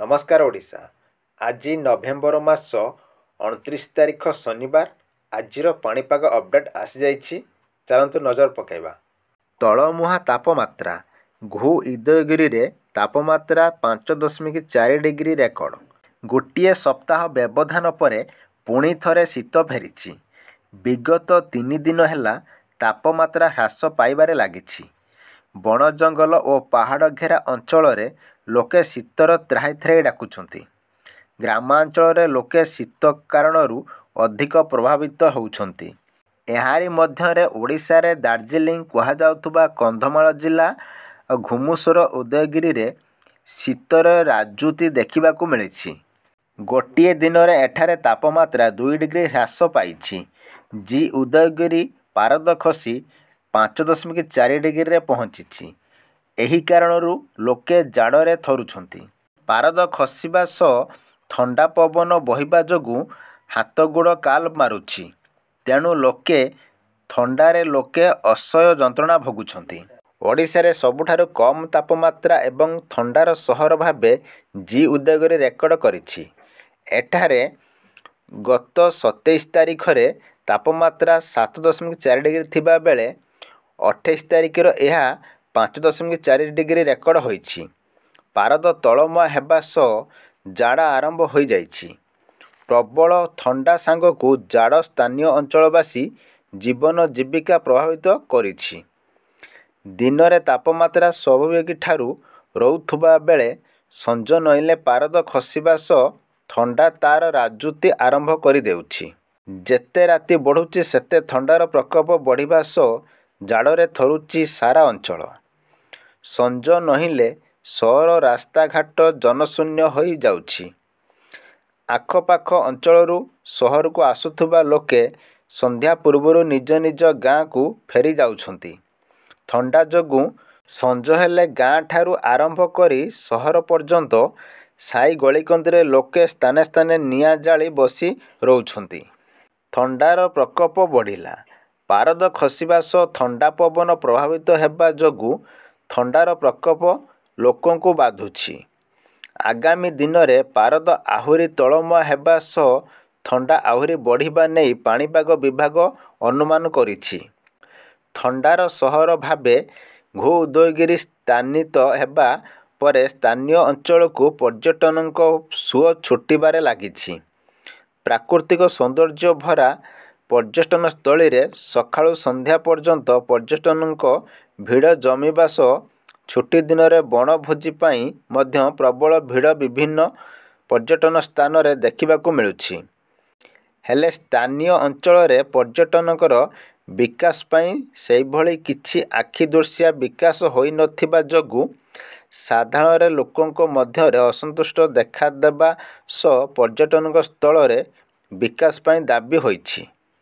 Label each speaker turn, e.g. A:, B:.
A: नमस्कार ओडिशा। आज नवेम्बर मास 29 तारिख शनिवार। आजिर पाणीपाग अपडेट आसी जाइछि। चलंतु नजर पकाइबा। तलमुहा तापमात्रा घु उदयगिरी रे तापमात्रा 5.4 डिग्री रेकर्ड। गोटे सप्ताह व्यवधान परे पुणी थरे शीत फेरिछि। विगत 3 दिन हैला तापमात्रा ह्रास पाइबारे लागिछि। बण जंगल और पहाड़ घेरा अंचल रे लोके शीतर त्राही त्राही डाकुछंती। ग्रामांचल रे लोके शीत कारणरू अधिक प्रभावित होउछंती। एहारी मध्यरे ओडिशा रे दार्जिलिंग कहा जाउथुबा कंधमाल जिला और घुमुसर उदयगिरी रे शीतर राजुति देखिबाकू मिलिछि। गोटे दिन रे एठारे तापमात्रा 2 डिग्री ह्रास पाइछि। जी उदयगिरी पारद खसी 5.4 डिग्री रे पहुंचिछि। एही कारणरू लोके जाड़े थरुछंती। पारद खसिबा सह ठंडा पवन बहिबा जोगु हाथ गोड़ काल मारुछि। तेणु लोके ठंडारे लोके असह्य जंत्रणा भोगुछंती। ओडिशा रे सबुठारु कम तापमात्रा एवं ठंडार सहर भाबे जी उदयगिरी रेकर्ड करिछि। एठारे गत 27 तारिख रे तापमात्रा 7.4 डिग्री थिबा बेले 28 तारिख रो एहा 5.4 डिग्री रेकर्ड होइछि। पारद तलमुआ हेबा सह जाड़ा आरंभ हो जाइछि। प्रबल ठंडा सांगकू जाड़ स्थानीय अंचलवासी जीवन जीविका प्रभावित करिछि। दिन रे तापमात्रा स्वाभाविक ठारू रहुथुबा बेले संज नइले पारद खसिबा सह ठंडा तार राजुति आरंभ करि देउछि। जेते राति बढ़ुछि सेते ठंडार प्रकोप बढ़िबा सह जाड़े थरुछि सारा अंचल। संज नहिले सहर रास्ता घाट जनशून्य हो जाउछि। आखपाख अंचलरू सहर को आसुथुबा लोके संध्या पूर्वरु निज निज गाँ को फेरी जाउछंती। ठंडा जोगु संज हेले गाँ ठारू आरंभ करी सहर पर्यंत साई गलिकंदरे लोके स्थाने स्थाने निया जाली बसी रहउछंती। ठंडार प्रकोप बढ़िला। पारद खसिबा सह ठंडा पवन प्रभावित हेबा जोगु ठंडार प्रकोप लोकंकु बाधुछि। आगामी दिन रे पारद आहुरी तलमुआ हेबा सह ठंडा आहुरी बढ़िबा नेई पाणीपाग विभाग अनुमान करिछि। ठंडार सहर भाबे घु उदयगिरी स्थानित हेबा परे स्थानीय अंचल को पर्यटनक सुओ छुटिबारे लागिछि। प्राकृतिक सौंदर्य भरा पर्यटन स्थली रे सकाळु संध्या पर्यंत पर्यटनक भिड़ जमिबा सह छुट्टी दिन रे बनभोजी पाई मध्य प्रबल भिड़ विभिन्न पर्यटन स्थान रे देखिबाकू मिलुछि। हेले स्थानीय अंचल रे पर्यटनकर विकास पाई सेही भली किछि आखिदृश्या विकास होई नथिबा जोगु साधारण रे लोकंक मध्य रे असंतुष्ट देखा देबा सह पर्यटनक स्थल रे विकास पाई दाबी होइछि।